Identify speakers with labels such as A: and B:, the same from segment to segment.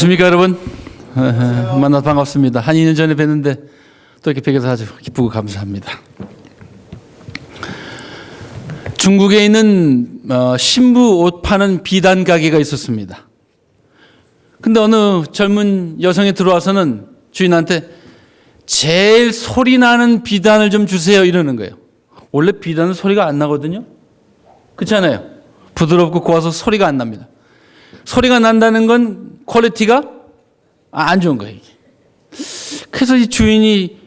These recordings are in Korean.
A: 안녕하십니까 여러분. 만나서 반갑습니다. 한 2년 전에 뵀는데 또 이렇게 뵈서 아주 기쁘고 감사합니다. 중국에 있는 신부 옷 파는 비단 가게가 있었습니다. 근데 어느 젊은 여성이 들어와서는 주인한테 제일 소리 나는 비단을 좀 주세요 이러는 거예요. 원래 비단은 소리가 안 나거든요. 그렇잖아요. 부드럽고 고와서 소리가 안 납니다. 소리가 난다는 건 퀄리티가 안 좋은 거예요. 이게. 그래서 이 주인이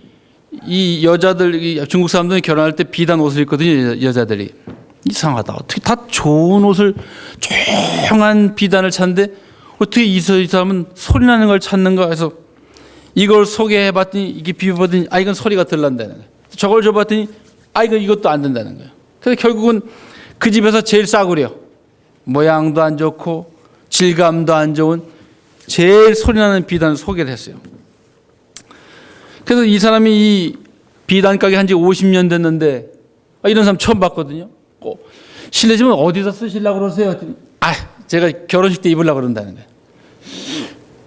A: 이 여자들, 이 중국 사람들이 결혼할 때 비단 옷을 입거든요. 여자들이. 이상하다. 어떻게 다 좋은 옷을 조용한 비단을 찾는데 어떻게 이 사람은 소리 나는 걸 찾는가 해서 이걸 소개해봤더니 이게 비벼봤더니 이건 소리가 덜 난다는 거예요. 저걸 줘봤더니 이것도 안 된다는 거예요. 그래서 결국은 그 집에서 제일 싸구려. 모양도 안 좋고 질감도 안 좋은 제일 소리나는 비단을 소개를 했어요. 그래서 이 사람이 이 비단 가게 한 지 50년 됐는데 이런 사람 처음 봤거든요. 실례지만 어디서 쓰시려고 그러세요? 제가 결혼식 때 입으려고 그런다는 거예요.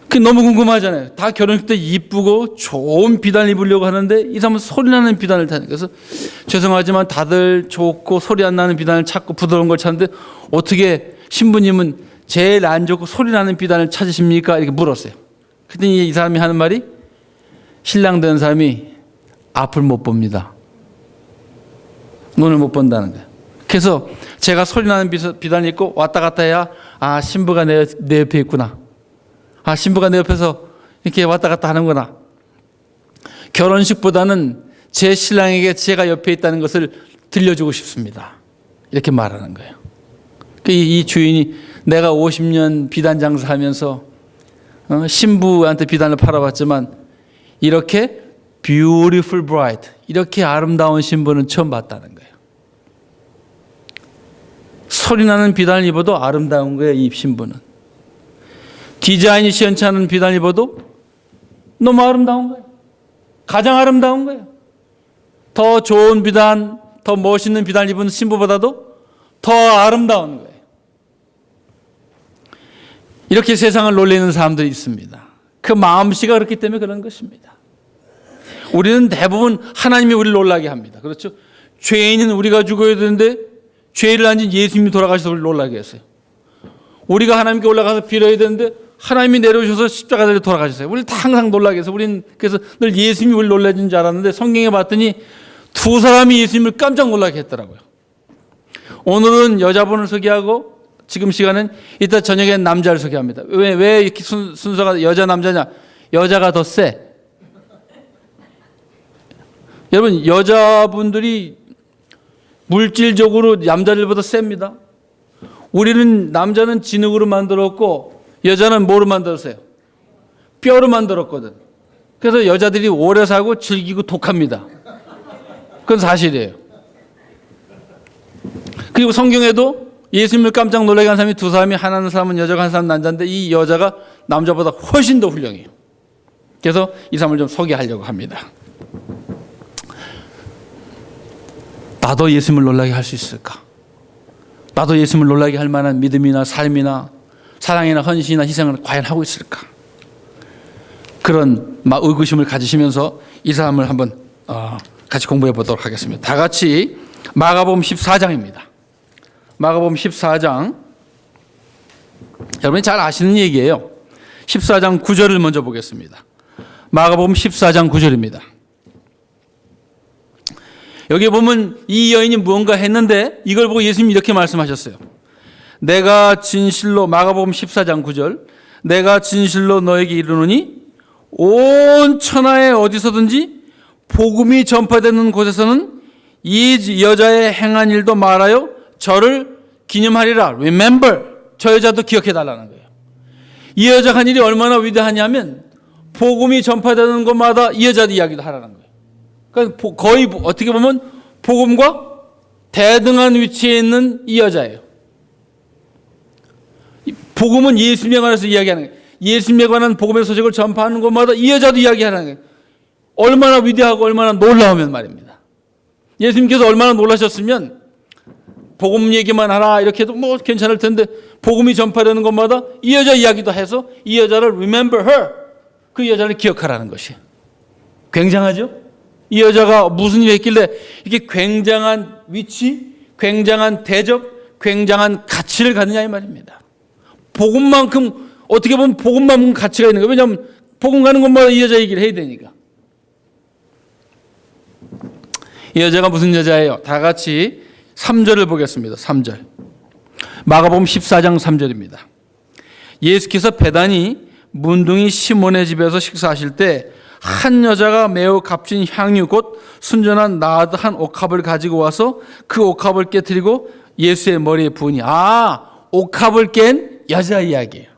A: 그게 너무 궁금하잖아요. 다 결혼식 때 이쁘고 좋은 비단을 입으려고 하는데 이 사람은 소리나는 비단을 타는 거예요. 그래서 죄송하지만 다들 좋고 소리 안 나는 비단을 찾고 부드러운 걸 찾는데 어떻게 신부님은 제일 안 좋고 소리 나는 비단을 찾으십니까? 이렇게 물었어요. 그랬더니 이 사람이 하는 말이 신랑 된 사람이 앞을 못 봅니다. 눈을 못 본다는 거예요. 그래서 제가 소리 나는 비단을 입고 왔다 갔다 해야 신부가 내 옆에 있구나. 신부가 내 옆에서 이렇게 왔다 갔다 하는구나. 결혼식보다는 제 신랑에게 제가 옆에 있다는 것을 들려주고 싶습니다. 이렇게 말하는 거예요. 이 주인이 내가 50년 비단 장사하면서 신부한테 비단을 팔아봤지만 이렇게 beautiful bride, 이렇게 아름다운 신부는 처음 봤다는 거예요. 소리나는 비단을 입어도 아름다운 거예요. 이 신부는. 디자인이 시원찮은 비단을 입어도 너무 아름다운 거예요. 가장 아름다운 거예요. 더 좋은 비단, 더 멋있는 비단을 입은 신부보다도 더 아름다운 거예요. 이렇게 세상을 놀리는 사람들이 있습니다. 그 마음씨가 그렇기 때문에 그런 것입니다. 우리는 대부분 하나님이 우리를 놀라게 합니다. 그렇죠? 죄인은 우리가 죽어야 되는데 죄를 안 진 예수님이 돌아가셔서 우리를 놀라게 했어요. 우리가 하나님께 올라가서 빌어야 되는데 하나님이 내려오셔서 십자가에 돌아가셨어요. 우리를 항상 놀라게 해서 우리는 그래서 늘 예수님이 우리를 놀라는 줄 알았는데 성경에 봤더니 두 사람이 예수님을 깜짝 놀라게 했더라고요. 오늘은 여자분을 소개하고 지금 시간은 이따 저녁엔 남자를 소개합니다. 왜 이렇게 순서가 여자 남자냐? 여자가 더 세. 여러분 여자분들이 물질적으로 남자들보다 셉니다. 우리는 남자는 진흙으로 만들었고 여자는 뭐로 만들었어요? 뼈로 만들었거든. 그래서 여자들이 오래 살고 즐기고 독합니다. 그건 사실이에요. 그리고 성경에도 예수님을 깜짝 놀라게 한 사람이 두 사람이 하나는 사람은 여자가 한 사람은 남자인데 이 여자가 남자보다 훨씬 더 훌륭해요. 그래서 이 사람을 좀 소개하려고 합니다. 나도 예수님을 놀라게 할 수 있을까? 나도 예수님을 놀라게 할 만한 믿음이나 삶이나 사랑이나 헌신이나 희생을 과연 하고 있을까? 그런 의구심을 가지시면서 이 사람을 한번 같이 공부해 보도록 하겠습니다. 다 같이 마가복음 14장입니다. 마가복음 14장, 여러분이 잘 아시는 얘기예요. 14장 9절을 먼저 보겠습니다. 마가복음 14장 9절입니다. 여기 보면 이 여인이 무언가 했는데 이걸 보고 예수님이 이렇게 말씀하셨어요. 내가 진실로, 마가복음 14장 9절, 내가 진실로 너에게 이르노니 온 천하에 어디서든지 복음이 전파되는 곳에서는 이 여자의 행한 일도 말하여 저를 기념하리라. Remember. 저 여자도 기억해 달라는 거예요. 이 여자가 한 일이 얼마나 위대하냐면 복음이 전파되는 곳마다 이 여자도 이야기도 하라는 거예요. 그러니까 거의 어떻게 보면 복음과 대등한 위치에 있는 이 여자예요. 복음은 예수님에 관해서 이야기하는 거예요. 예수님에 관한 복음의 소식을 전파하는 곳마다 이 여자도 이야기하는 거예요. 얼마나 위대하고 얼마나 놀라우면 말입니다. 예수님께서 얼마나 놀라셨으면 복음 얘기만 하라 이렇게 해도 뭐 괜찮을 텐데 복음이 전파되는 것마다 이 여자 이야기도 해서 이 여자를 remember her, 그 여자를 기억하라는 것이 굉장하죠. 이 여자가 무슨 일을 했길래 이렇게 굉장한 위치, 굉장한 대접, 굉장한 가치를 갖느냐 이 말입니다. 복음만큼 어떻게 보면 복음만큼 가치가 있는 거예요. 왜냐하면 복음 가는 곳마다 이 여자 얘기를 해야 되니까. 이 여자가 무슨 여자예요? 다 같이 3절을 보겠습니다. 3절. 마가복음 14장 3절입니다. 예수께서 베다니 문둥이 시몬의 집에서 식사하실 때 한 여자가 매우 값진 향유 곧 순전한 나드 한 옥합을 가지고 와서 그 옥합을 깨뜨리고 예수의 머리에 부으니, 옥합을 깬 여자 이야기예요.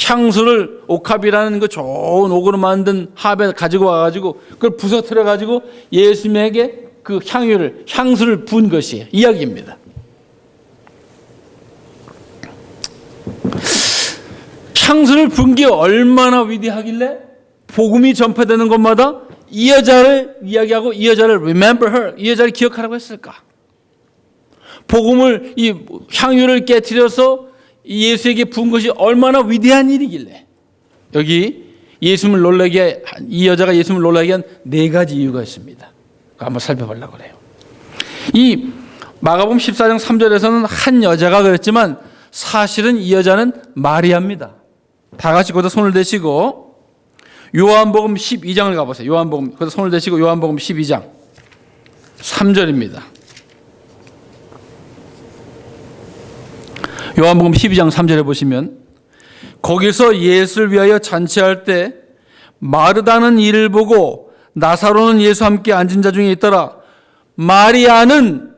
A: 향수를 옥합이라는 그 좋은 옥으로 만든 합에 가지고 와가지고 그걸 부서뜨려 가지고 예수님에게 그 향수를 부은 것이에요. 이야기입니다. 향수를 부은 게 얼마나 위대하길래 복음이 전파되는 것마다 이 여자를 이야기하고 이 여자를 remember her, 이 여자를 기억하라고 했을까? 복음을, 이 향유를 깨뜨려서 예수에게 부은 것이 얼마나 위대한 일이길래 여기 예수님을 놀라게 이 여자가 예수님을 놀라게 한 네 가지 이유가 있습니다. 한번 살펴보려고 그래요. 이 마가복음 14장 3절에서는 한 여자가 그랬지만 사실은 이 여자는 마리아입니다. 다 같이 거기다 손을 대시고 요한복음 12장을 가보세요. 요한복음 거기다 손을 대시고 요한복음 12장 3절입니다. 요한복음 12장 3절에 보시면 거기서 예수를 위하여 잔치할 때 마르다는 이를 보고 나사로는 예수와 함께 앉은 자 중에 있더라. 마리아는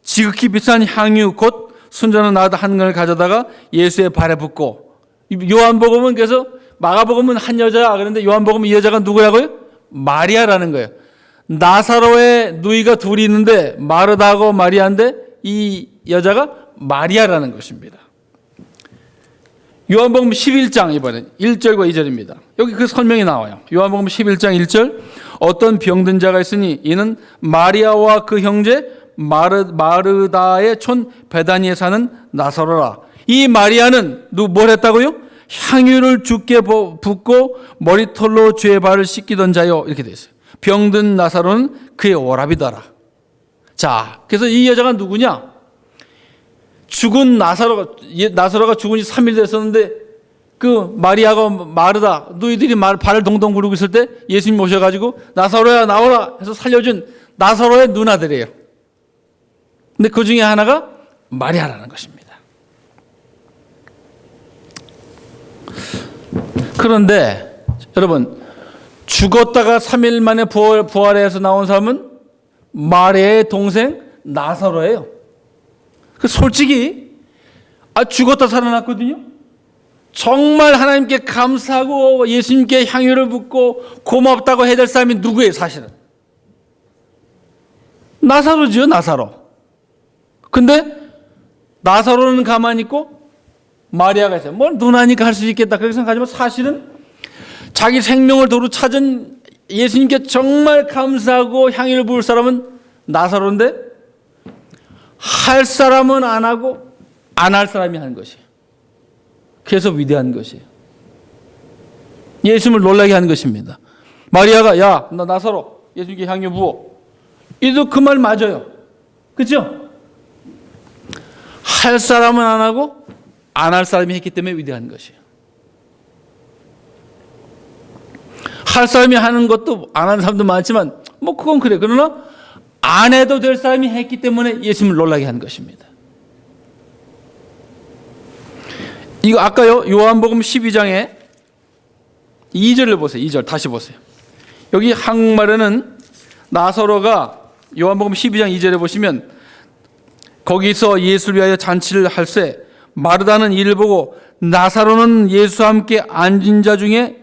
A: 지극히 비싼 향유 곧 순전한 나드 한 건을 가져다가 예수의 발에 붓고, 요한복음은 그래서 마가복음은 한 여자야 그런데 요한복음은 이 여자가 누구라고요? 마리아라는 거예요. 나사로의 누이가 둘이 있는데 마르다하고 마리아인데 이 여자가 마리아라는 것입니다. 요한복음 11장 이번엔 1절과 2절입니다. 여기 그 설명이 나와요. 요한복음 11장 1절 어떤 병든 자가 있으니 이는 마리아와 그 형제 마르다의 촌 베다니에 사는 나사로라. 이 마리아는 뭘 했다고요? 향유를 주께 붓고 머리털로 주의 발을 씻기던 자요. 이렇게 돼 있어요. 병든 나사로는 그의 오라비더라. 자, 그래서 이 여자가 누구냐? 죽은 나사로가 죽은 지 3일 됐었는데 그 마리아가 마르다 너희들이 발을 동동 구르고 있을 때 예수님 오셔가지고 나사로야 나오라 해서 살려준 나사로의 누나들이에요. 근데 그 중에 하나가 마리아라는 것입니다. 그런데 여러분 죽었다가 3일 만에 부활해서 나온 사람은 마리아의 동생 나사로예요. 솔직히 죽었다 살아났거든요. 정말 하나님께 감사하고 예수님께 향유를 붓고 고맙다고 해야 될 사람이 누구예요? 사실은 나사로지요. 나사로. 근데 나사로는 가만히 있고 마리아가 있어요. 뭘 누나니까 할 수 있겠다 그렇게 생각하지만 사실은 자기 생명을 도로 찾은 예수님께 정말 감사하고 향유를 부을 사람은 나사로인데 할 사람은 안 하고 안 할 사람이 하는 것이에요. 그래서 위대한 것이에요. 예수님을 놀라게 하는 것입니다. 마리아가 야, 나 나사로 예수님께 향유 부어. 이도 그 말 맞아요. 그렇죠? 할 사람은 안 하고 안 할 사람이 했기 때문에 위대한 것이에요. 할 사람이 하는 것도 안 하는 사람도 많지만 뭐 그건 그래. 그러나 안 해도 될 사람이 했기 때문에 예수님을 놀라게 한 것입니다. 이거 아까요 요한복음 12장에 2절을 보세요. 2절 다시 보세요. 여기 한국말에는 나사로가 요한복음 12장 2절에 보시면 거기서 예수를 위하여 잔치를 할세 마르다는 이를 보고 나사로는 예수와 함께 앉은 자 중에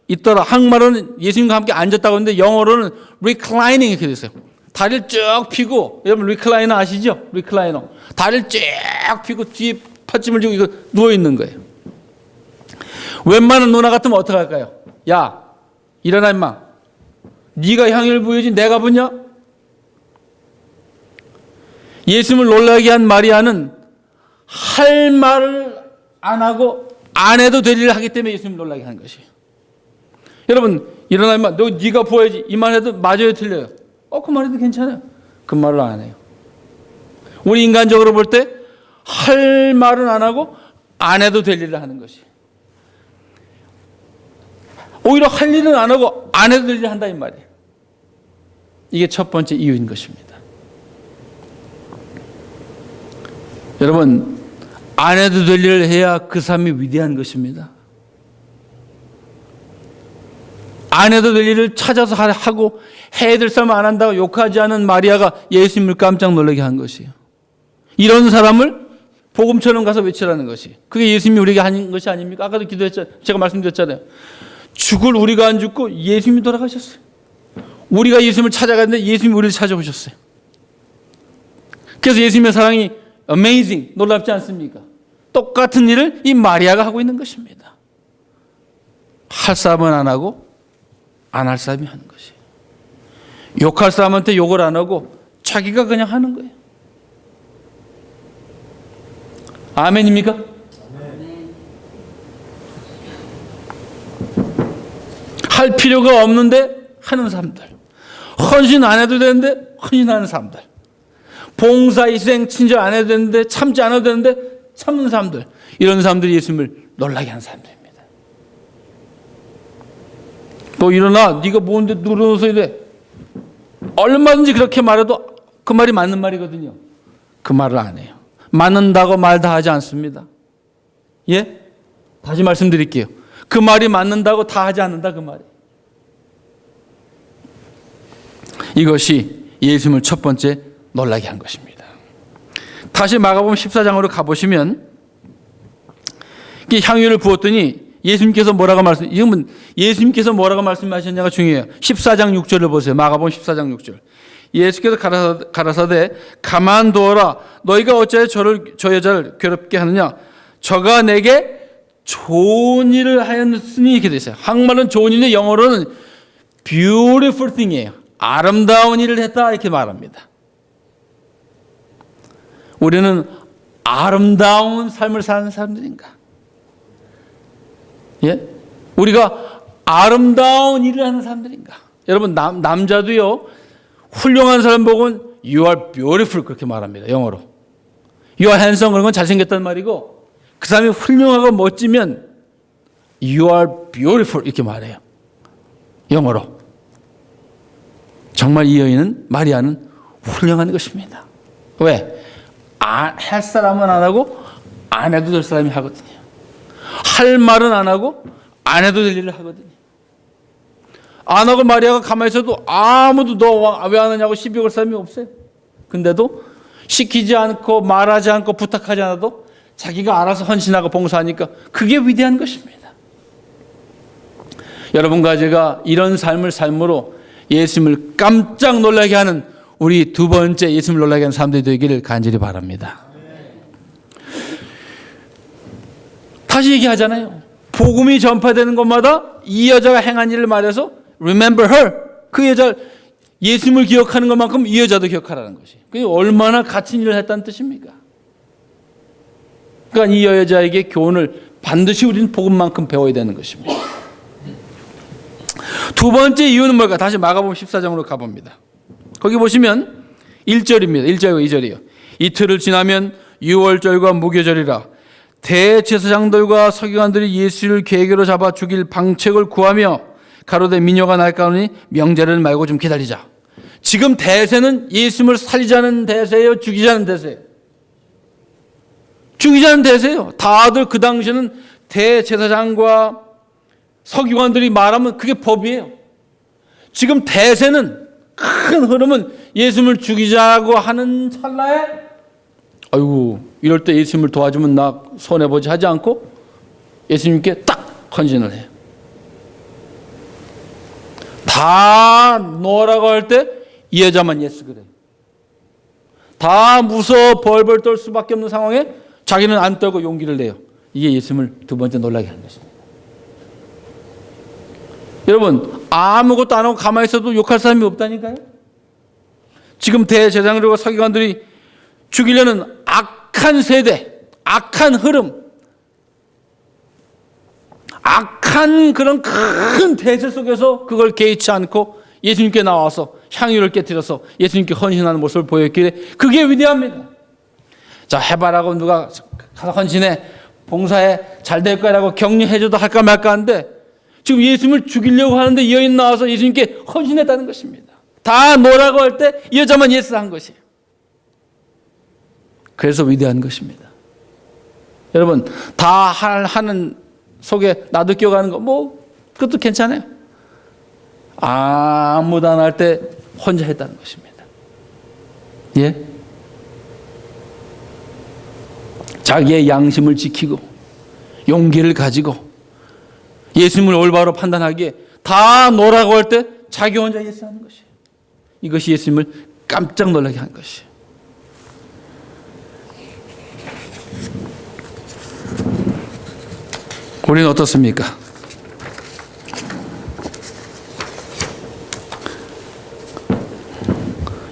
A: 있더라. 한국말로는 예수님과 함께 앉았다고 하는데 영어로는 reclining 이렇게 됐어요. 다리를 쭉 펴고, 여러분 리클라이너 아시죠? 리클라이너. 다리를 쭉 펴고 뒤에 팥짐을 지고 이거 누워 있는 거예요. 웬만한 누나 같으면 어떻게 할까요? 야, 일어나 임마. 네가 향유를 부여지 내가 부냐? 예수님을 놀라게 한 마리아는 할 말을 안 하고 안 해도 될 일을 하기 때문에 예수님을 놀라게 한 것이에요. 여러분, 일어나면 네가 부어야지 이 말 해도 맞아요, 틀려요? 그 말해도 괜찮아요. 그 말을 안 해요. 우리 인간적으로 볼 때 할 말은 안 하고 안 해도 될 일을 하는 것이에요. 오히려 할 일은 안 하고 안 해도 될 일을 한다 이 말이에요. 이게 첫 번째 이유인 것입니다. 여러분, 안 해도 될 일을 해야 그 삶이 위대한 것입니다. 안 해도 될 일을 찾아서 하고 해야 될 삶을 안 한다고 욕하지 않은 마리아가 예수님을 깜짝 놀라게 한 것이에요. 이런 사람을 복음처럼 가서 외치라는 것이, 그게 예수님이 우리에게 하는 것이 아닙니까? 아까도 기도했잖아요. 제가 말씀드렸잖아요. 죽을 우리가 안 죽고 예수님이 돌아가셨어요. 우리가 예수님을 찾아갔는데 예수님이 우리를 찾아오셨어요. 그래서 예수님의 사랑이 amazing, 놀랍지 않습니까? 똑같은 일을 이 마리아가 하고 있는 것입니다. 할 사람은 안 하고 안 할 사람이 하는 것이에요. 욕할 사람한테 욕을 안 하고 자기가 그냥 하는 거예요. 아멘입니까? 아멘. 할 필요가 없는데 하는 사람들, 헌신 안 해도 되는데 헌신하는 사람들, 봉사희생 친절 안 해도 되는데 참지 않아도 되는데 참는 사람들, 이런 사람들이 예수님을 놀라게 하는 사람들입니다. 너 일어나, 네가 뭔데 누워서 이래, 얼마든지 그렇게 말해도 그 말이 맞는 말이거든요. 그 말을 안 해요. 맞는다고 말 다 하지 않습니다. 예? 다시 말씀드릴게요. 그 말이 맞는다고 다 하지 않는다, 그 말이. 이것이 예수님을 첫 번째 놀라게 한 것입니다. 다시 마가복음 14장으로 가보시면, 향유를 부었더니 예수님께서 뭐라고 예수님께서 뭐라고 말씀하셨냐가 중요해요. 14장 6절을 보세요. 마가복음 14장 6절. 예수께서 가라사대 가만두어라. 너희가 어찌하여 저 여자를 괴롭게 하느냐? 저가 내게 좋은 일을 하였으니, 이렇게 되어 있어요. 한국말은 좋은 일인데 영어로는 beautiful thing이에요. 아름다운 일을 했다, 이렇게 말합니다. 우리는 아름다운 삶을 사는 사람들인가? 예? 우리가 아름다운 일을 하는 사람들인가? 여러분, 남자도요, 훌륭한 사람 보고는 You are beautiful 그렇게 말합니다. 영어로. You are handsome 그런 건 잘생겼단 말이고, 그 사람이 훌륭하고 멋지면 You are beautiful 이렇게 말해요. 영어로. 정말 이 여인은, 마리아는 훌륭한 것입니다. 왜? 할 사람은 안 하고 안 해도 될 사람이 하거든요. 할 말은 안 하고 안 해도 될 일을 하거든요. 안 하고 마리아가 가만히 있어도 아무도 너 왜 안 하냐고 시비 걸 사람이 없어요. 근데도 시키지 않고 말하지 않고 부탁하지 않아도 자기가 알아서 헌신하고 봉사하니까 그게 위대한 것입니다. 여러분과 제가 이런 삶을 삶으로 예수님을 깜짝 놀라게 하는 우리 두 번째 예수님을 놀라게 하는 사람들이 되기를 간절히 바랍니다. 다시 얘기하잖아요. 복음이 전파되는 곳마다 이 여자가 행한 일을 말해서 Remember her. 그 여자, 예수님을 기억하는 것만큼 이 여자도 기억하라는 것이. 그게 얼마나 갇힌 일을 했다는 뜻입니까? 그러니까 이 여자에게 교훈을 반드시 우리는 복음만큼 배워야 되는 것입니다. 두 번째 이유는 뭘까? 다시 마가복음 14장으로 가봅니다. 거기 보시면 1절입니다. 1절과 2절이요. 이틀을 지나면 유월절과 무교절이라 대제사장들과 서기관들이 예수를 계계로 잡아 죽일 방책을 구하며 가로되 미녀가 날까오니 명제를 말고 좀 기다리자. 지금 대세는 예수님을 살리자는 대세예요? 죽이자는 대세예요? 죽이자는 대세예요. 다들 그 당시에는 대제사장과 서기관들이 말하면 그게 법이에요. 지금 대세는, 큰 흐름은 예수님을 죽이자고 하는 찰나에 아이고 이럴 때 예수님을 도와주면 나 손해보지 하지 않고 예수님께 딱 헌신을 해요. 다 놓으라고 할 때 이 여자만 예스 그래. 다 무서워 벌벌 떨 수밖에 없는 상황에 자기는 안 떨고 용기를 내요. 이게 예수님을 두 번째 놀라게 한 것입니다. 여러분, 아무것도 안 하고 가만히 있어도 욕할 사람이 없다니까요. 지금 대제사장들과 서기관들이 죽이려는 악한 세대, 악한 흐름, 악한 그런 큰 대세 속에서 그걸 개의치 않고 예수님께 나와서 향유를 깨뜨려서 예수님께 헌신하는 모습을 보였기에 그게 위대합니다. 자, 해바라고 누가 가서 헌신해, 봉사해, 잘 될 거라고 격려해줘도 할까 말까 하는데 지금 예수님을 죽이려고 하는데 이 여인 나와서 예수님께 헌신했다는 것입니다. 다 노라고 할 때 이 여자만 예스한 것이에요. 그래서 위대한 것입니다. 여러분, 다 하는 속에 나도 끼어가는 거 뭐 그것도 괜찮아요. 아무도 안 할 때 혼자 했다는 것입니다. 예? 자기의 양심을 지키고 용기를 가지고 예수님을 올바로 판단하기에 다 노라고 할 때 자기 혼자 예스하는 것이에요. 이것이 예수님을 깜짝 놀라게 한 것이에요. 우리는 어떻습니까?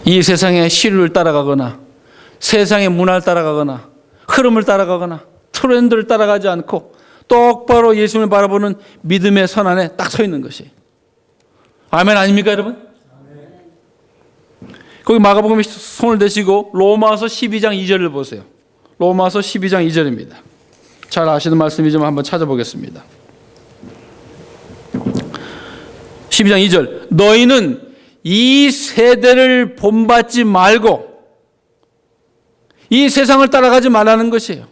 A: 이 세상의 시류를 따라가거나 세상의 문화를 따라가거나 흐름을 따라가거나 트렌드를 따라가지 않고 똑바로 예수님을 바라보는 믿음의 선 안에 딱 서 있는 것이 아멘 아닙니까 여러분? 거기 마가복음에 손을 대시고 로마서 12장 2절을 보세요. 로마서 12장 2절입니다. 잘 아시는 말씀이지만 한번 찾아보겠습니다. 12장 2절 너희는 이 세대를 본받지 말고 이 세상을 따라가지 말라는 것이에요.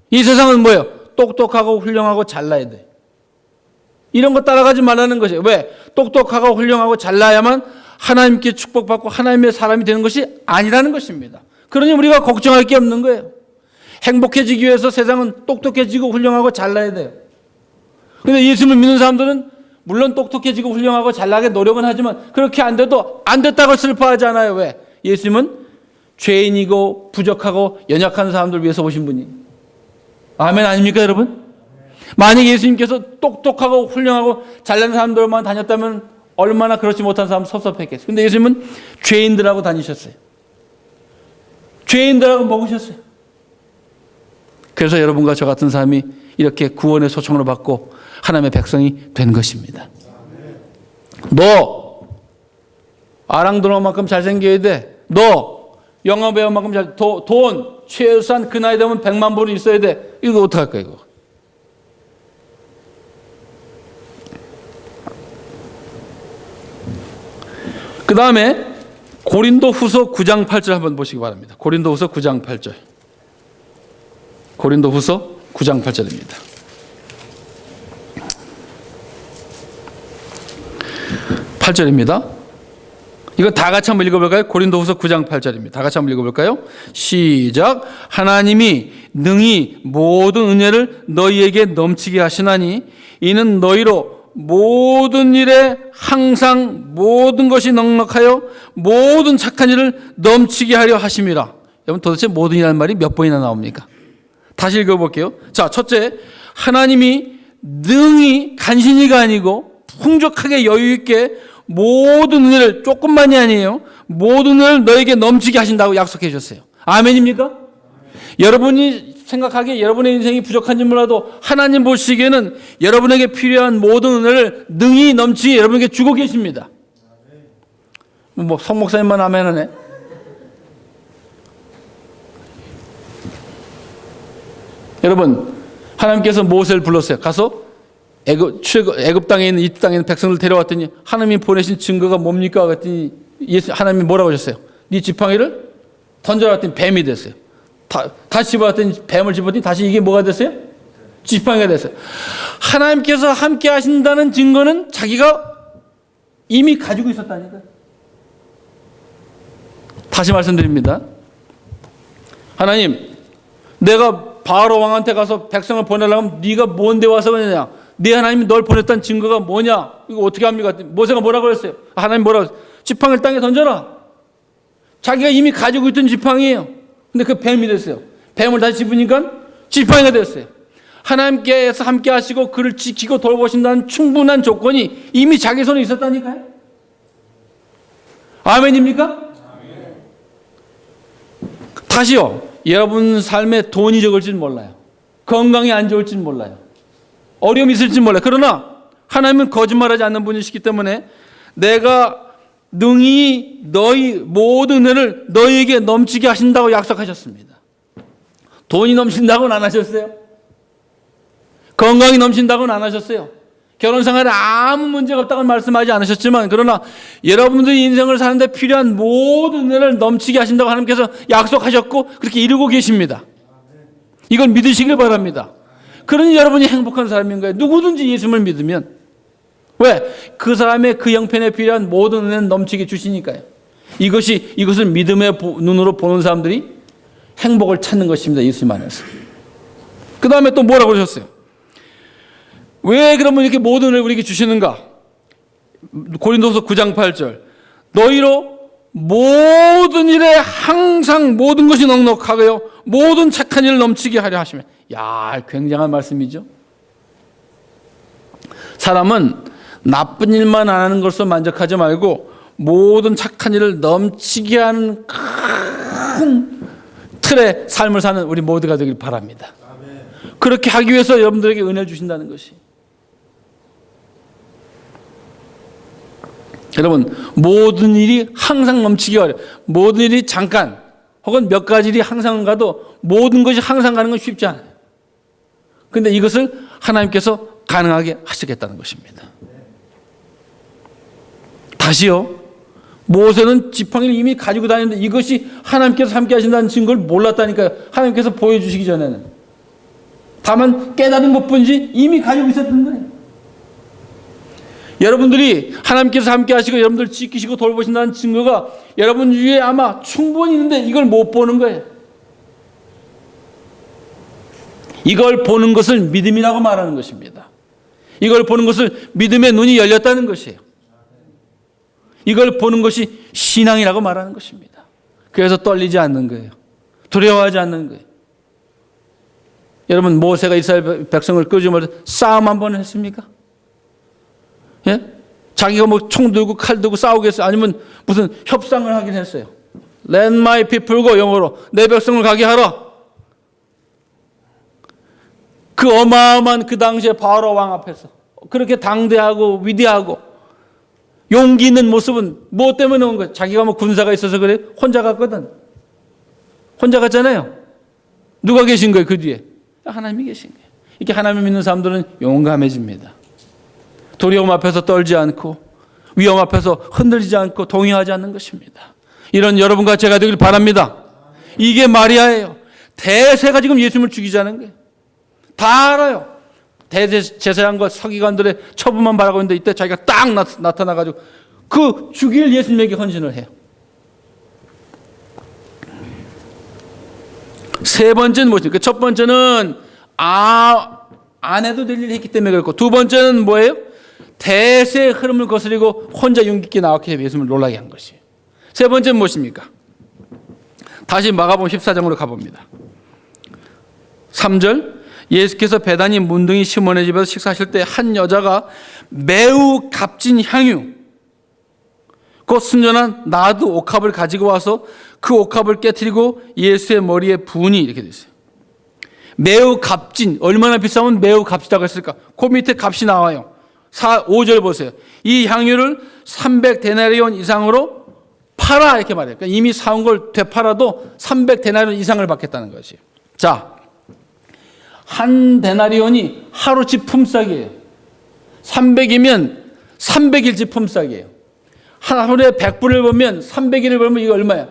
A: 이 세상은 뭐예요? 똑똑하고 훌륭하고 잘나야 돼. 이런 거 따라가지 말라는 것이에요. 왜? 똑똑하고 훌륭하고 잘나야만 하나님께 축복받고 하나님의 사람이 되는 것이 아니라는 것입니다. 그러니 우리가 걱정할 게 없는 거예요. 행복해지기 위해서 세상은 똑똑해지고 훌륭하고 잘나야 돼요. 그런데 예수님을 믿는 사람들은 물론 똑똑해지고 훌륭하고 잘나게 노력은 하지만 그렇게 안 돼도 안 됐다고 슬퍼하지 않아요. 왜? 예수님은 죄인이고 부족하고 연약한 사람들을 위해서 오신 분이. 아멘 아닙니까 여러분? 만약 예수님께서 똑똑하고 훌륭하고 잘난 사람들만 다녔다면 얼마나 그렇지 못한 사람 섭섭했겠어요. 근데 예수님은 죄인들하고 다니셨어요. 죄인들하고 먹으셨어요. 그래서 여러분과 저 같은 사람이 이렇게 구원의 소청을 받고 하나님의 백성이 된 것입니다. 너 아랑드로만큼 잘생겨야 돼. 너 영화배우만큼 돈 최소한 그 나이 되면 100만 불은 있어야 돼. 이거 어떡할 거야 이거. 그 다음에 고린도후서 9장 8절 한번 보시기 바랍니다. 고린도후서 9장 8절. 고린도후서 9장 8절입니다. 8절입니다. 이거 다 같이 한번 읽어볼까요? 고린도후서 9장 8절입니다. 다 같이 한번 읽어볼까요? 시작. 하나님이 능히 모든 은혜를 너희에게 넘치게 하시나니 이는 너희로 모든 일에 항상 모든 것이 넉넉하여 모든 착한 일을 넘치게 하려 하심이라. 여러분 도대체 모든 이라는 말이 몇 번이나 나옵니까? 다시 읽어볼게요. 자, 첫째, 하나님이 능히 간신히가 아니고 풍족하게 여유 있게 모든 은혜를 조금만이 아니에요. 모든 은혜를 너에게 넘치게 하신다고 약속해 주셨어요. 아멘입니까? 여러분이 생각하기에 여러분의 인생이 부족한지 몰라도 하나님 보시기에는 여러분에게 필요한 모든 은혜를 능히 넘치게 여러분에게 주고 계십니다. 뭐 성목사님만 아멘하네. 여러분 하나님께서 모세를 불렀어요. 가서 애굽 땅에 있는 이집트 땅에 있는 백성을 데려왔더니 하나님이 보내신 증거가 뭡니까? 그랬더니 하나님이 뭐라고 하셨어요? 네 지팡이를 던져라 했더니 뱀이 됐어요. 다시 집어왔더니 뱀을 집었더니 다시 이게 뭐가 됐어요? 지팡이가 됐어요. 하나님께서 함께 하신다는 증거는 자기가 이미 가지고 있었다니까요. 다시 말씀드립니다. 하나님, 내가 바로 왕한테 가서 백성을 보내려면 네가 뭔데 와서 그러냐? 네 하나님이 널 보냈다는 증거가 뭐냐? 이거 어떻게 합니까? 모세가 뭐라고 그랬어요? 하나님 뭐라고 했어요? 지팡이를 땅에 던져라. 자기가 이미 가지고 있던 지팡이에요. 근데 그 뱀이 됐어요. 뱀을 다시 집으니까 지팡이가 됐어요. 하나님께서 함께 하시고 그를 지키고 돌보신다는 충분한 조건이 이미 자기 손에 있었다니까요. 아멘입니까? 아멘. 다시요. 여러분 삶에 돈이 적을지는 몰라요. 건강이 안 좋을지는 몰라요. 어려움이 있을지는 몰라요. 그러나 하나님은 거짓말하지 않는 분이시기 때문에 내가 능히 너희 모든 은혜를 너희에게 넘치게 하신다고 약속하셨습니다. 돈이 넘친다고는 안 하셨어요. 건강이 넘친다고는 안 하셨어요. 결혼생활에 아무 문제가 없다고 말씀하지 않으셨지만 그러나 여러분들의 인생을 사는데 필요한 모든 은혜를 넘치게 하신다고 하나님께서 약속하셨고 그렇게 이루고 계십니다. 이걸 믿으시길 바랍니다. 그러니 여러분이 행복한 사람인 거예요. 누구든지 예수님을 믿으면. 왜? 그 사람의 그 형편에 필요한 모든 은혜는 넘치게 주시니까요. 이것을 믿음의 눈으로 보는 사람들이 행복을 찾는 것입니다. 예수님 안에서. 그 다음에 또 뭐라고 그러셨어요? 왜 그러면 이렇게 모든 은혜를 우리에게 주시는가? 고린도서 9장 8절. 너희로 모든 일에 항상 모든 것이 넉넉하고요. 모든 착한 일을 넘치게 하려 하시면. 야, 굉장한 말씀이죠. 사람은 나쁜 일만 안 하는 것으로 만족하지 말고 모든 착한 일을 넘치게 하는 큰 틀의 삶을 사는 우리 모두가 되길 바랍니다. 그렇게 하기 위해서 여러분들에게 은혜를 주신다는 것이. 여러분, 모든 일이 항상 넘치게 하려. 모든 일이 잠깐 혹은 몇 가지 일이 항상 가도 모든 것이 항상 가는 건 쉽지 않아요. 그런데 이것을 하나님께서 가능하게 하시겠다는 것입니다. 다시요. 모세는 지팡이를 이미 가지고 다니는데 이것이 하나님께서 함께 하신다는 증거를 몰랐다니까요. 하나님께서 보여주시기 전에는. 다만 깨달은 것뿐이지 이미 가지고 있었던 거예요. 여러분들이 하나님께서 함께 하시고 여러분들 지키시고 돌보신다는 증거가 여러분 위에 아마 충분히 있는데 이걸 못 보는 거예요. 이걸 보는 것을 믿음이라고 말하는 것입니다. 이걸 보는 것을 믿음의 눈이 열렸다는 것이에요. 이걸 보는 것이 신앙이라고 말하는 것입니다. 그래서 떨리지 않는 거예요. 두려워하지 않는 거예요. 여러분, 모세가 이스라엘 백성을 끌어주면서 싸움 한 번 했습니까? 예? 자기가 뭐 총 들고 칼 들고 싸우겠어요? 아니면 무슨 협상을 하긴 했어요. Let my people go, 영어로 내 백성을 가게 하라. 그 어마어마한 그 당시에 바로 왕 앞에서 그렇게 당대하고 위대하고 용기 있는 모습은 뭐 때문에 온 거예요? 자기가 뭐 군사가 있어서 그래? 혼자 갔거든. 혼자 갔잖아요. 누가 계신 거예요? 그 뒤에 하나님이 계신 거예요. 이렇게 하나님을 믿는 사람들은 용감해집니다. 두려움 앞에서 떨지 않고 위험 앞에서 흔들리지 않고 동요하지 않는 것입니다. 이런 여러분과 제가 되길 바랍니다. 이게 마리아예요. 대세가 지금 예수님을 죽이자는 거예요. 다 알아요. 대제사장과 서기관들의 처분만 바라고 있는데 이때 자기가 딱 나타나가지고 그 죽일 예수님에게 헌신을 해요. 세 번째는 무엇입니까? 첫 번째는 안 해도 될 일을 했기 때문에 그렇고, 두 번째는 뭐예요? 대세의 흐름을 거스리고 혼자 용기 있게 나왔기 때문에 예수님을 놀라게 한 것이에요. 세 번째는 무엇입니까? 다시 마가복음 14장으로 가봅니다. 3절. 예수께서 베다니 문둥이 시몬의 집에서 식사하실 때 한 여자가 매우 값진 향유 곧 순전한 나드 옥합을 가지고 와서 그 옥합을 깨뜨리고 예수의 머리에 부으니, 이렇게 됐어요. 매우 값진, 얼마나 비싸면 매우 값지다고 했을까? 그 밑에 값이 나와요. 5절 보세요. 이 향유를 300데나리온 이상으로 팔아, 이렇게 말해요. 그러니까 이미 사온 걸 되팔아도 300데나리온 이상을 받겠다는 것이에요. 자, 한 데나리온이 하루치 품삯이에요. 300이면 300일치 품삯이에요. 하루에 100불을 벌면 300일을 벌면 이게 얼마야?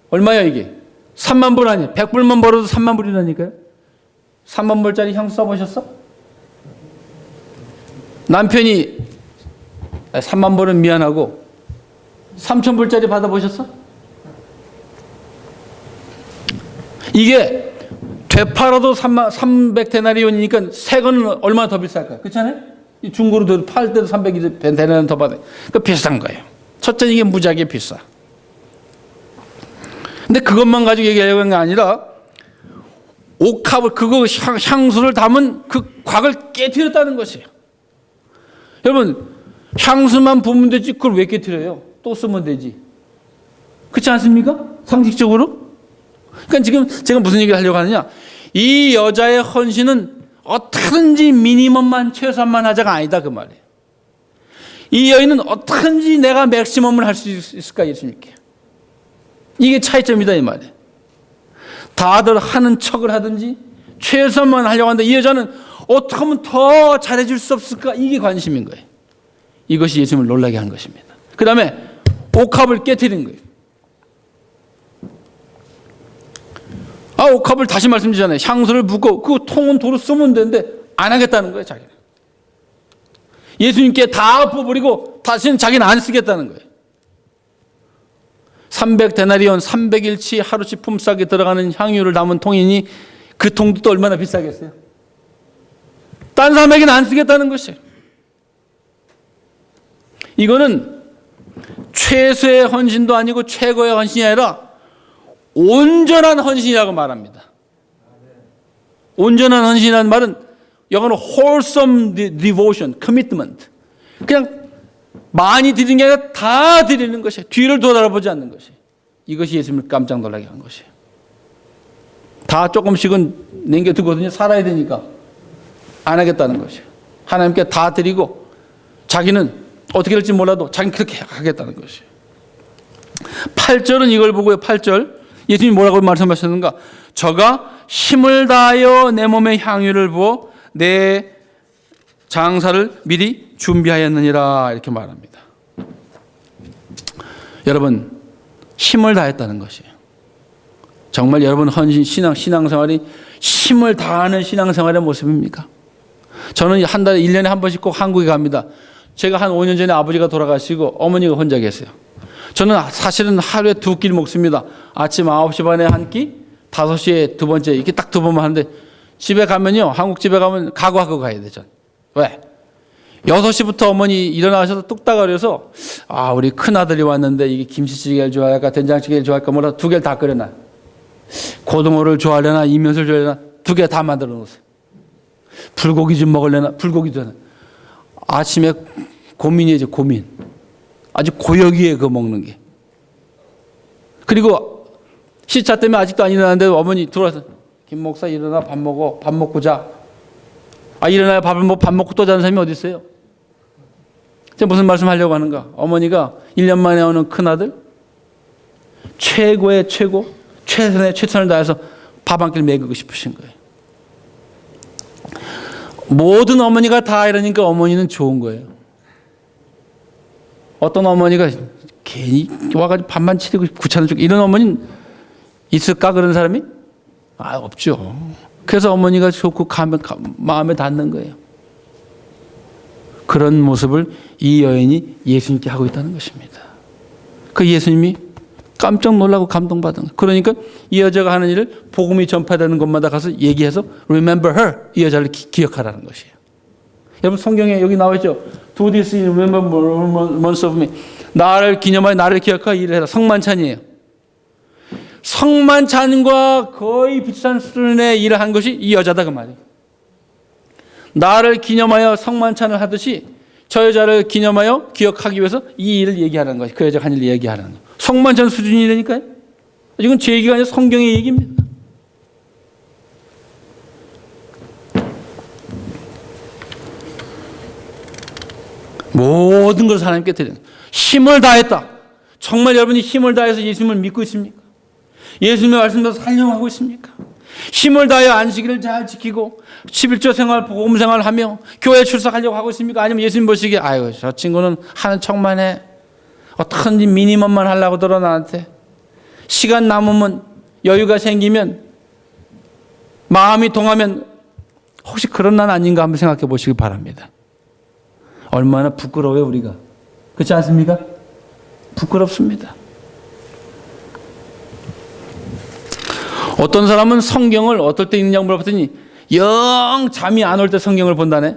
A: 얼마야 이게? 3만 불 아니에요. 100불만 벌어도 3만 불이라니까요. 3만 불짜리 향수 써보셨어? 남편이 3만 불은 미안하고 3천 불짜리 받아보셨어? 이게 되팔아도 300데나리온이니까 새 거는 얼마나 더 비쌀까요? 그렇잖아요? 중고로 팔 때도 300데나리온 더 받아요. 그러니까 비싼 거예요. 첫째는 이게 무지하게 비싸. 근데 그것만 가지고 얘기하려는 게 아니라 옥합을, 그거 향수를 담은 그 곽을 깨뜨렸다는 것이에요. 여러분, 향수만 부으면 되지 그걸 왜 깨뜨려요? 또 쓰면 되지. 그렇지 않습니까? 상식적으로? 그러니까 지금 제가 무슨 얘기를 하려고 하느냐. 이 여자의 헌신은 어떻게든지 미니멈만 최소한만 하자가 아니다 그 말이에요. 이 여인은 어떻게든지 내가 맥시멈을 할 수 있을까 예수님께. 이게 차이점이다 이 말이에요. 다들 하는 척을 하든지 최선만 하려고 하는데 이 여자는 어떻게 하면 더 잘해줄 수 없을까? 이게 관심인 거예요. 이것이 예수님을 놀라게 한 것입니다. 그 다음에 옥합을 깨트린 거예요. 옥합을 다시 말씀드리잖아요. 향수를 붓고 그 통은 도로 쓰면 되는데 안 하겠다는 거예요. 자기는. 예수님께 다 부어버리고 다시는 자기는 안 쓰겠다는 거예요. 300데나리온 300일치 하루치 품삯에 들어가는 향유를 담은 통이니 그 통도 또 얼마나 비싸겠어요. 딴 사람에게는 안 쓰겠다는 것이에요. 이거는 최소의 헌신도 아니고 최고의 헌신이 아니라 온전한 헌신이라고 말합니다. 온전한 헌신이라는 말은 영어로 wholesome devotion, commitment. 그냥 많이 드리는 게 아니라 다 드리는 것이에요. 뒤를 돌아보지 않는 것이에요. 이것이 예수님을 깜짝 놀라게 한 것이에요. 다 조금씩은 남겨두거든요. 살아야 되니까. 안 하겠다는 것이에요. 하나님께 다 드리고 자기는 어떻게 될지 몰라도 자기는 그렇게 하겠다는 것이에요. 8절은 이걸 보고요. 8절 예수님이 뭐라고 말씀하셨는가? 저가 힘을 다하여 내 몸에 향유를 부어 내 장사를 미리 준비하였느니라 이렇게 말합니다. 여러분 힘을 다했다는 것이에요. 정말 여러분 헌신 신앙생활이 힘을 다하는 신앙생활의 모습입니까? 저는 한 달에 1년에 한 번씩 꼭 한국에 갑니다. 제가 한 5년 전에 아버지가 돌아가시고 어머니가 혼자 계세요. 저는 사실은 하루에 2끼를 먹습니다. 아침 9시 반에 한 끼, 5시에 두 번째 이렇게 딱 2번만 하는데 집에 가면요. 한국 집에 가면 각오하고 가야 되죠. 왜? 6시부터 어머니 일어나셔서 뚝딱거려서 우리 큰아들이 왔는데 이게 김치찌개를 좋아할까 된장찌개를 좋아할까 몰라 2개를 다 끓여놔. 고등어를 좋아하려나 이면수를 좋아하려나 2개 다 만들어 놓으세요. 불고기 좀 먹으려나 불고기도 하나. 아침에 고민이죠. 고민. 아주 고역이에요. 그거 먹는 게. 그리고 시차 때문에 아직도 안 일어나는데 어머니 들어와서 김 목사 일어나 밥 먹어. 밥 먹고 자. 일어나야 밥 먹고 또 자는 사람이 어디 있어요? 제가 무슨 말씀 하려고 하는가? 어머니가 1년 만에 오는 큰아들 최고의 최고 최선의 최선을 다해서 밥 한 끼를 먹이고 싶으신 거예요. 모든 어머니가 다 이러니까 어머니는 좋은 거예요. 어떤 어머니가 괜히 와가지고 밥만 치르고 귀찮은 쪽 이런 어머니는 있을까 그런 사람이? 없죠. 그래서 어머니가 좋고 마음에 닿는 거예요. 그런 모습을 이 여인이 예수님께 하고 있다는 것입니다. 그 예수님이 깜짝 놀라고 감동받은 거예요. 그러니까 이 여자가 하는 일을 복음이 전파되는 곳마다 가서 얘기해서 remember her, 이 여자를 기억하라는 것이에요. 여러분 성경에 여기 나와 있죠. Do this in remembrance of me. 나를 기념하여 나를 기억하여 일을 해라. 성만찬이에요. 성만찬과 거의 비슷한 수준의 일을 한 것이 이 여자다 그 말이에요. 나를 기념하여 성만찬을 하듯이 저 여자를 기념하여 기억하기 위해서 이 일을 얘기하라는 것이 그 여자가 한 일을 얘기하라는 거예요. 성만찬 수준이라니까요. 이건 제 얘기가 아니라 성경의 얘기입니다. 모든 것을 하나님께 드리는 힘을 다했다. 정말 여러분이 힘을 다해서 예수님을 믿고 있습니까? 예수님의 말씀대로 살려하고 있습니까? 힘을 다하여 안식일을 잘 지키고 11조 생활, 복음 생활을 하며 교회 출석하려고 하고 있습니까? 아니면 예수님 보시기에 저 친구는 하는 척만 해. 어떻게든지 미니멈만 하려고 들어 나한테. 시간 남으면 여유가 생기면 마음이 동하면 혹시 그런 난 아닌가 한번 생각해 보시기 바랍니다. 얼마나 부끄러워요 우리가. 그렇지 않습니까? 부끄럽습니다. 어떤 사람은 성경을 어떨 때 읽느냐고 물어봤더니 영 잠이 안 올 때 성경을 본다네.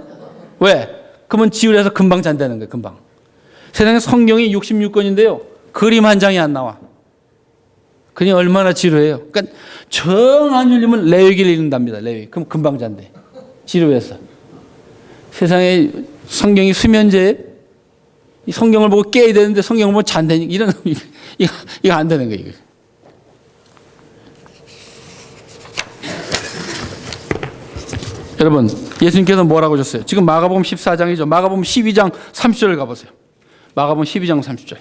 A: 왜? 그러면 지루해서 금방 잔다는 거예요. 금방. 세상에 성경이 66권인데요. 그림 한 장이 안 나와. 그니 얼마나 지루해요. 그러니까 정 안 열리면 레위기를 읽는답니다. 레위기. 그럼 금방 잔대. 지루해서. 세상에 성경이 수면제에 이 성경을 보고 깨야 되는데 성경을 보고 잔다니까 이런 이거 안 되는 거예요. 이거. 여러분, 예수님께서 뭐라고 하셨어요? 지금 마가복음 14장이죠. 마가복음 12장 30절을 가보세요. 마가복음 12장 30절.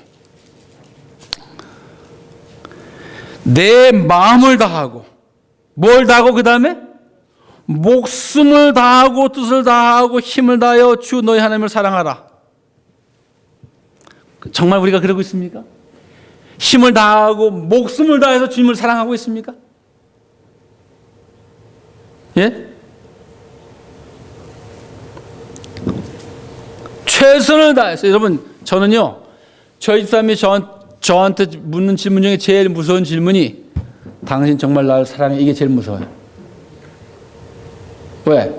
A: 내 마음을 다하고, 뭘 다하고 그 다음에? 목숨을 다하고 뜻을 다하고 힘을 다하여 주 너희 하나님을 사랑하라. 정말 우리가 그러고 있습니까? 힘을 다하고 목숨을 다해서 주님을 사랑하고 있습니까? 예? 최선을 다해서. 여러분, 저는요, 저희 집사람이 저한테 묻는 질문 중에 제일 무서운 질문이 당신 정말 나를 사랑해? 이게 제일 무서워요. 왜?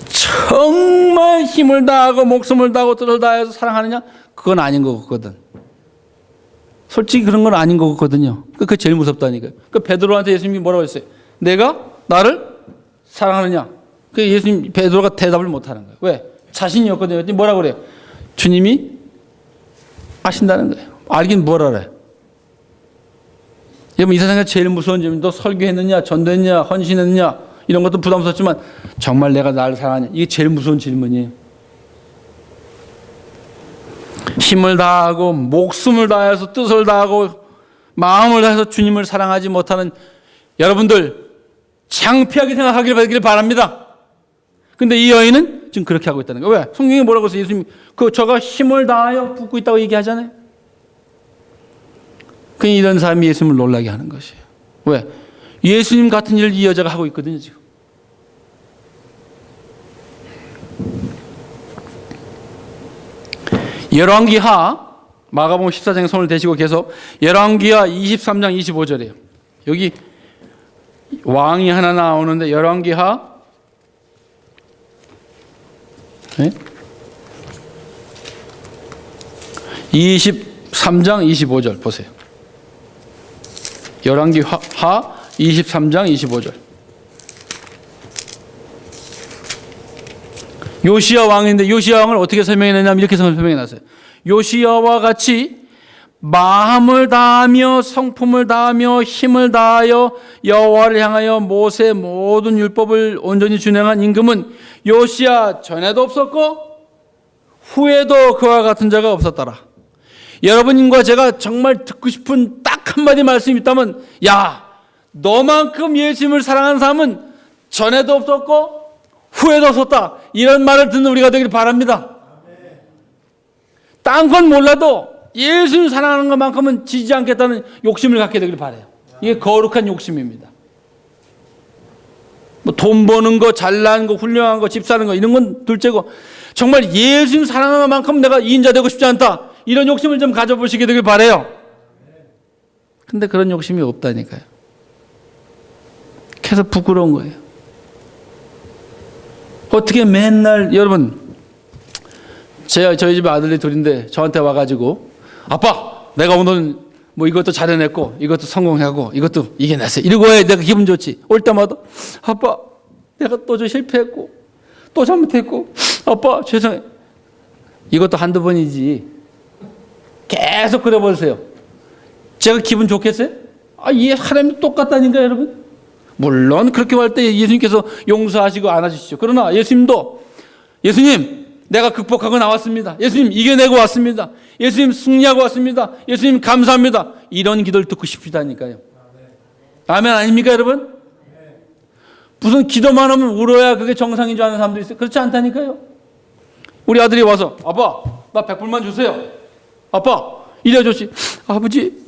A: 정말 힘을 다하고 목숨을 다하고 뜻을 다해서 사랑하느냐? 그건 아닌 것 같거든. 솔직히 그런 건 아닌 것 같거든요. 그게 제일 무섭다니까요. 그 베드로한테 예수님이 뭐라고 했어요? 내가 나를 사랑하느냐? 그 예수님, 베드로가 대답을 못 하는 거예요. 왜? 자신이 없거든요. 뭐라고 그래요? 주님이 아신다는 거예요. 알긴 뭘 알아요? 여러분, 이 세상에 제일 무서운 점이 너 설교했느냐, 전도했느냐, 헌신했느냐, 이런 것도 부담스럽지만 정말 내가 나를 사랑하냐? 이게 제일 무서운 질문이에요. 힘을 다하고 목숨을 다해서 뜻을 다하고 마음을 다해서 주님을 사랑하지 못하는 여러분들 창피하게 생각하길 바랍니다. 근데 이 여인은 지금 그렇게 하고 있다는 거예요. 왜? 성경이 뭐라고 했어요? 예수님, 저가 힘을 다하여 붓고 있다고 얘기하잖아요. 그 이런 사람이 예수님을 놀라게 하는 것이에요. 왜? 예수님 같은 일을 이 여자가 하고 있거든요, 지금. 열왕기하, 마가복음 14장에 손을 대시고 계속 열왕기하 23장 25절이에요. 여기 왕이 하나 나오는데 열왕기하 네? 23장 25절 보세요. 열왕기하 23장 25절. 요시야 왕인데 요시야 왕을 어떻게 설명해냈냐면 이렇게 설명해놨어요. 요시야와 같이 마음을 다하며 성품을 다하며 힘을 다하여 여호와를 향하여 모세의 모든 율법을 온전히 준행한 임금은 요시야 전에도 없었고 후에도 그와 같은 자가 없었더라. 여러분과 제가 정말 듣고 싶은 딱 한마디 말씀이 있다면, 야, 너만큼 예수님을 사랑하는 사람은 전에도 없었고 후에도 없었다. 이런 말을 듣는 우리가 되길 바랍니다. 딴 건 몰라도 예수님을 사랑하는 것만큼은 지지 않겠다는 욕심을 갖게 되길 바라요. 이게 거룩한 욕심입니다. 뭐 돈 버는 거, 잘난 거, 훌륭한 거, 집 사는 거 이런 건 둘째고 정말 예수님 사랑하는 것만큼 내가 이인자 되고 싶지 않다. 이런 욕심을 좀 가져보시게 되길 바라요. 근데 그런 욕심이 없다니까요. 계속 부끄러운 거예요. 어떻게 맨날 여러분, 저희 집에 아들이 둘인데 저한테 와가지고 아빠, 내가 오늘 뭐 이것도 잘해냈고 이것도 성공하고 이것도 이겨냈어. 이러고 해 내가 기분 좋지. 올 때마다 아빠, 내가 또 저 실패했고 또 잘못했고 아빠 죄송해. 이것도 한두 번이지. 계속 그래버리세요. 제가 기분 좋겠어요? 이 하나님 똑같다니까 여러분. 물론 그렇게 할 때 예수님께서 용서하시고 안아주시죠. 그러나 예수님도 예수님 내가 극복하고 나왔습니다. 예수님 이겨내고 왔습니다. 예수님 승리하고 왔습니다. 예수님 감사합니다. 이런 기도를 듣고 싶다니까요. 아멘 아닙니까 여러분? 무슨 기도만 하면 울어야 그게 정상인 줄 아는 사람도 있어요. 그렇지 않다니까요. 우리 아들이 와서 아빠 나 100불만 주세요. 아빠 이래줬지. 아버지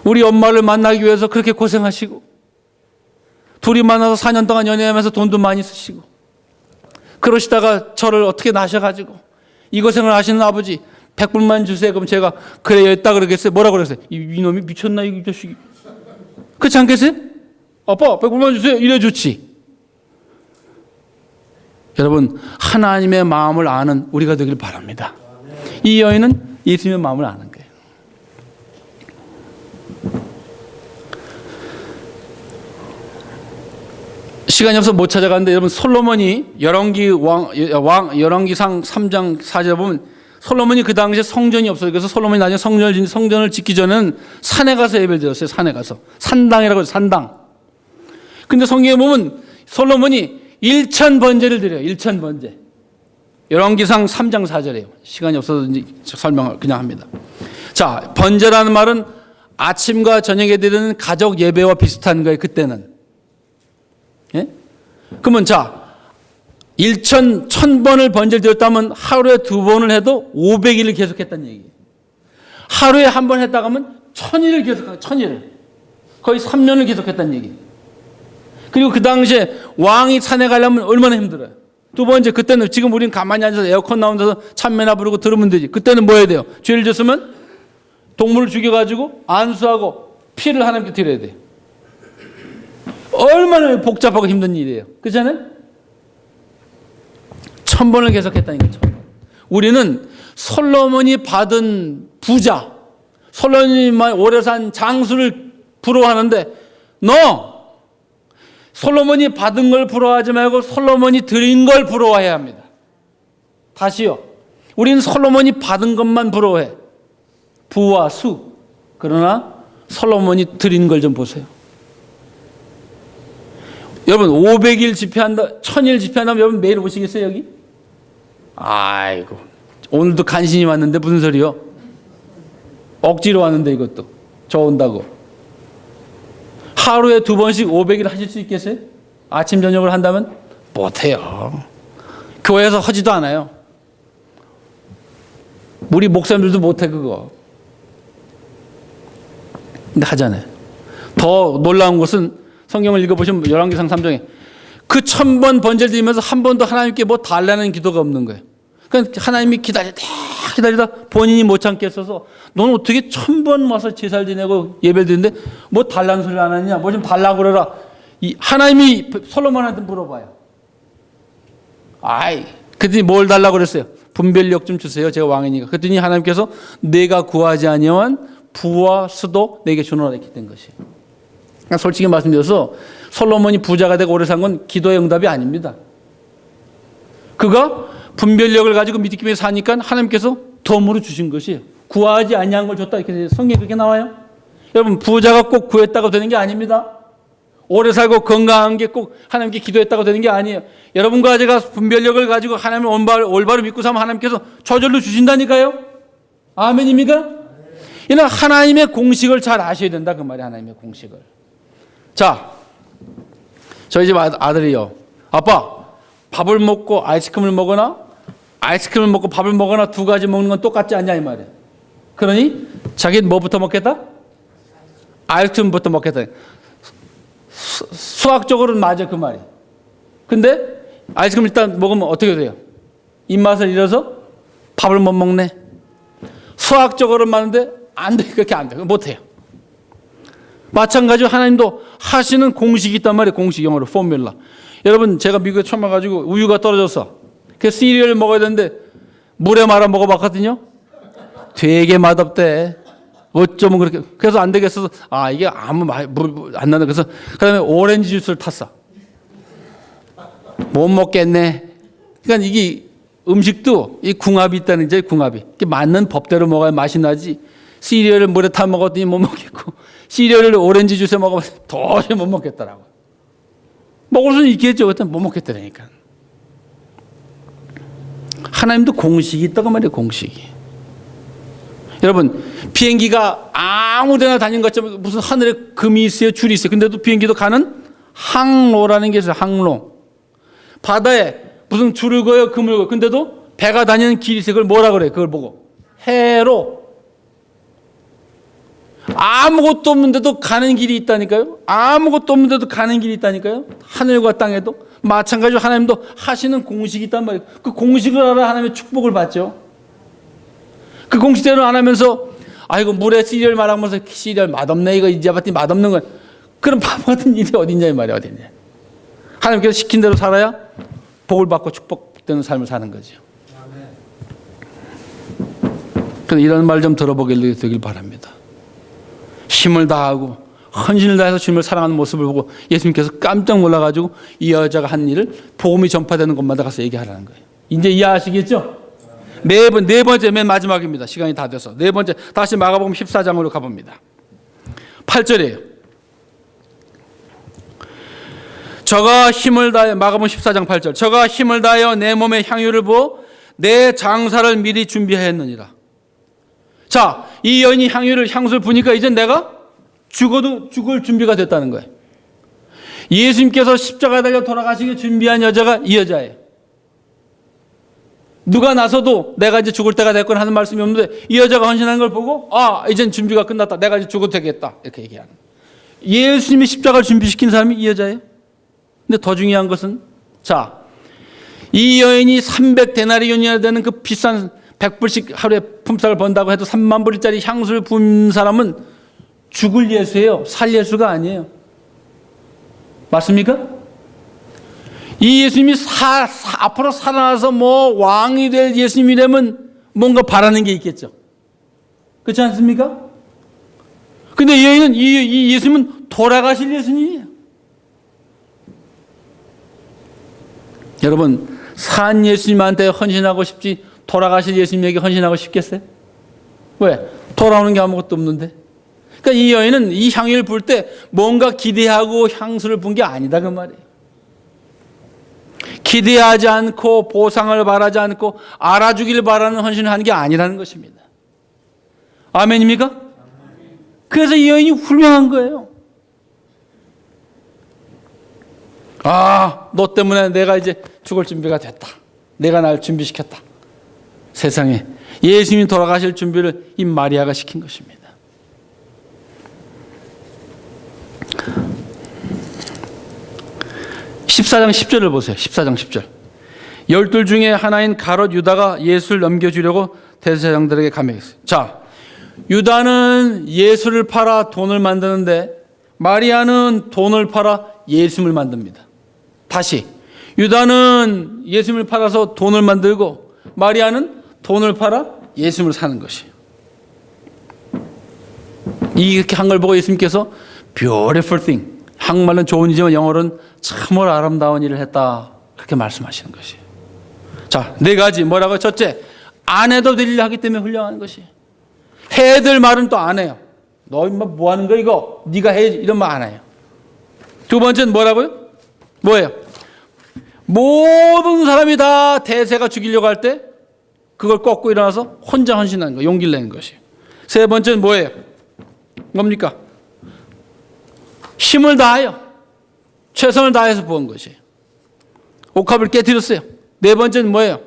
A: 우리 엄마를 만나기 위해서 그렇게 고생하시고 둘이 만나서 4년 동안 연애하면서 돈도 많이 쓰시고 그러시다가 저를 어떻게 낳으셔가지고 이 고생을 하시는 아버지 100불만 주세요. 그럼 제가 그래 했다 그러겠어요? 뭐라 그랬어요? 이놈이 미쳤나 이 자식이. 그렇지 않겠어요? 아빠 100불만 주세요. 이래 좋지. 여러분 하나님의 마음을 아는 우리가 되길 바랍니다. 이 여인은 예수님의 마음을 아는 거예요. 시간이 없어서 못 찾아가는데 여러분 솔로몬이 열왕기상 3장 4절에 보면 솔로몬이 그 당시에 성전이 없어요. 그래서 솔로몬이 나중에 성전을 짓기 전에는 산에 가서 예배를 드렸어요. 산에 가서 산당이라고 해서 산당. 근데 성경에 보면 솔로몬이 1000번제를 드려요. 1000번제. 열왕기상 3장 4절이에요. 시간이 없어서 이제 설명을 그냥 합니다. 자, 번제라는 말은 아침과 저녁에 드리는 가족 예배와 비슷한 거예요. 그때는. 예? 그러면 자, 1000번을 번제를 드렸다면 하루에 2번을 해도 500일을 계속했다는 얘기예요. 하루에 한 번 했다가 하면 1000일을 계속하고 1000일을. 거의 3년을 계속했다는 얘기예요. 그리고 그 당시에 왕이 산에 가려면 얼마나 힘들어요. 두 번째, 그때는 지금 우리는 가만히 앉아서 에어컨 나온 데서 참매나 부르고 들으면 되지. 그때는 뭐 해야 돼요? 죄를 졌으면 동물을 죽여가지고 안수하고 피를 하나님께 드려야 돼요. 얼마나 복잡하고 힘든 일이에요. 그렇잖아요? 1000번을 계속했다니까. 1000번. 우리는 솔로몬이 받은 부자, 솔로몬이 오래 산 장수를 부러워하는데 솔로몬이 받은 걸 부러워하지 말고 솔로몬이 드린 걸 부러워해야 합니다. 다시요. 우리는 솔로몬이 받은 것만 부러워해. 부와 수. 그러나 솔로몬이 드린 걸 좀 보세요. 여러분 500일 집회한다, 1000일 집회한다면 여러분 매일 오시겠어요 여기? 아이고, 오늘도 간신히 왔는데 무슨 소리요? 억지로 왔는데 이것도 저 온다고. 하루에 2번씩 500일 하실 수 있겠어요? 아침 저녁을 한다면? 못해요. 교회에서 하지도 않아요. 우리 목사님들도 못해 그거. 근데 하잖아요. 더 놀라운 것은 성경을 읽어보시면 열왕기상 3장에 그 1000번 번제를 드리면서 한 번도 하나님께 뭐 달라는 기도가 없는 거예요. 그러니까 하나님이 기다리다 본인이 못 참겠어서 넌 어떻게 1000번 와서 제사를 지내고 예배를 드리는데 뭐 달라는 소리를 안 하느냐, 뭐 좀 달라고 그래라. 하나님이 솔로몬한테 물어봐요. 그랬더니 뭘 달라고 그랬어요? 분별력 좀 주세요. 제가 왕이니까. 그랬더니 하나님께서 내가 구하지 아니한 부와 수도 내게 주노라 이렇게 된 것이에요. 그러니까 솔직히 말씀드려서 솔로몬이 부자가 되고 오래 산 건 기도의 응답이 아닙니다. 그가 분별력을 가지고 믿음에 사니까 하나님께서 덤으로 주신 것이에요. 구하지 아니한 걸 줬다 이렇게 성경에 그렇게 나와요. 여러분 부자가 꼭 구했다고 되는 게 아닙니다. 오래 살고 건강한 게 꼭 하나님께 기도했다고 되는 게 아니에요. 여러분과 제가 분별력을 가지고 하나님을 올바로 믿고 사면 하나님께서 저절로 주신다니까요. 아멘입니까? 이는 하나님의 공식을 잘 아셔야 된다 그 말이에요. 하나님의 공식을. 자, 저희 집 아들이요. 아빠 밥을 먹고 아이스크림을 먹거나 아이스크림을 먹고 밥을 먹거나 두 가지 먹는 건 똑같지 않냐 이 말이에요. 그러니 자기는 뭐부터 먹겠다? 아이스크림부터 먹겠다. 수학적으로는 맞아 그 말이. 근데 아이스크림 일단 먹으면 어떻게 돼요? 입맛을 잃어서 밥을 못 먹네. 수학적으로는 맞는데 안 돼. 그렇게 안 돼. 못해요. 마찬가지로 하나님도 하시는 공식이 있단 말이에요. 공식, 영어로 포뮬라. 여러분 제가 미국에 처음 와가지고 우유가 떨어졌어. 그 시리얼을 먹어야 되는데 물에 말아 먹어봤거든요. 되게 맛없대. 어쩌면 그렇게. 그래서 안 되겠어서 이게 아무 말 안 나네. 그래서 그다음에 오렌지 주스를 탔어. 못 먹겠네. 그러니까 이게 음식도 이 궁합이 있다는 거죠. 궁합이. 이게 맞는 법대로 먹어야 맛이 나지. 시리얼을 물에 타 먹었더니 못 먹겠고 시리얼을 오렌지 주스에 먹어봤더니 도저히 못 먹겠더라고. 먹을 수는 있겠죠. 그때 못 먹겠다니까. 하나님도 공식이 있다고 말이에요. 공식이. 여러분 비행기가 아무데나 다니는 것처럼 무슨 하늘에 금이 있어요, 줄이 있어요. 근데도 비행기도 가는 항로라는 게 있어요. 항로. 바다에 무슨 줄을 그어요, 금을 그어요. 근데도 배가 다니는 길이 있어요. 그걸 뭐라 그래요? 그걸 보고 해로. 아무것도 없는데도 가는 길이 있다니까요. 아무것도 없는데도 가는 길이 있다니까요. 하늘과 땅에도 마찬가지로 하나님도 하시는 공식이 있단 말이에요. 그 공식을 알아 하나님의 축복을 받죠. 그 공식대로 안 하면서 이거 물에 시리얼 말하면서 시리얼 맛없네 이거 이제 봤더니 맛없는 건 그런 바보 같은 일이 어딨냐 이 말이야. 어딨냐. 하나님께서 시킨 대로 살아야 복을 받고 축복되는 삶을 사는 거죠. 그래서 이런 말 좀 들어보게 되길 바랍니다. 힘을 다하고 헌신을 다해서 주님을 사랑하는 모습을 보고 예수님께서 깜짝 놀라가지고 이 여자가 한 일을 복음이 전파되는 곳마다 가서 얘기하라는 거예요. 이제 이해하시겠죠? 네 번째 맨 마지막입니다. 시간이 다 돼서 네 번째 다시 마가복음 14장으로 가봅니다. 8절이에요. 저가 힘을 다하여, 마가복음 14장 8절, 저가 힘을 다하여 내 몸에 향유를 부어 내 장사를 미리 준비하였느니라. 자, 이 여인이 향수를 부니까 이제 내가 죽어도 죽을 준비가 됐다는 거예요. 예수님께서 십자가에 달려 돌아가시기 준비한 여자가 이 여자예요. 누가 나서도 내가 이제 죽을 때가 됐거나 하는 말씀이 없는데 이 여자가 헌신하는 걸 보고 이젠 준비가 끝났다. 내가 이제 죽어도 되겠다. 이렇게 얘기하는 거예요. 예수님이 십자가를 준비시킨 사람이 이 여자예요. 근데 더 중요한 것은 자, 이 여인이 300데나리온이나 되는 그 비싼 100불씩 하루에 품삯을 번다고 해도 3만 불짜리 향수를 분 사람은 죽을 예수예요. 살 예수가 아니에요. 맞습니까? 이 예수님이 앞으로 살아나서 왕이 될 예수님이라면 뭔가 바라는 게 있겠죠. 그렇지 않습니까? 근데 이 여인은 이 예수님은 돌아가실 예수님이에요. 여러분, 산 예수님한테 헌신하고 싶지 돌아가실 예수님에게 헌신하고 싶겠어요? 왜? 돌아오는 게 아무것도 없는데. 그러니까 이 여인은 이 향유를 불 때 뭔가 기대하고 향수를 분 게 아니다 그 말이에요. 기대하지 않고 보상을 바라지 않고 알아주기를 바라는 헌신을 하는 게 아니라는 것입니다. 아멘입니까? 그래서 이 여인이 훌륭한 거예요. 너 때문에 내가 이제 죽을 준비가 됐다. 내가 날 준비시켰다. 세상에 예수님이 돌아가실 준비를 이 마리아가 시킨 것입니다. (14장 10절을) 보세요. 14장 10절. 12 중에 하나인 가롯 유다가 예수를 넘겨주려고 대제사장들에게 감행했어요. 자, 유다는 예수를 팔아 돈을 만드는데 마리아는 돈을 팔아 예수님을 만듭니다. 다시 유다는 예수님을 팔아서 돈을 만들고 마리아는 돈을 팔아 예수님을 사는 것이에요. 이렇게 한 걸 보고 예수님께서 beautiful thing, 한국말은 좋은 일이지만 영어로는 참으로 아름다운 일을 했다, 그렇게 말씀하시는 것이에요. 자, 네 가지. 뭐라고? 첫째, 안 해도 될 일을 하기 때문에 훌륭한 것이에요. 해야 될 말은 또 안 해요. 너 임마 뭐 하는 거야 이거? 네가 해야지, 이런 말 안 해요. 두 번째는 뭐라고요? 뭐예요? 모든 사람이 다 대세가 죽이려고 할 때 그걸 꺾고 일어나서 혼자 헌신하는 거, 용기를 내는 것이에요. 세 번째는 뭐예요? 뭡니까? 힘을 다하여 최선을 다해서 부은 것이에요. 옥합을 깨뜨렸어요. 네 번째는 뭐예요?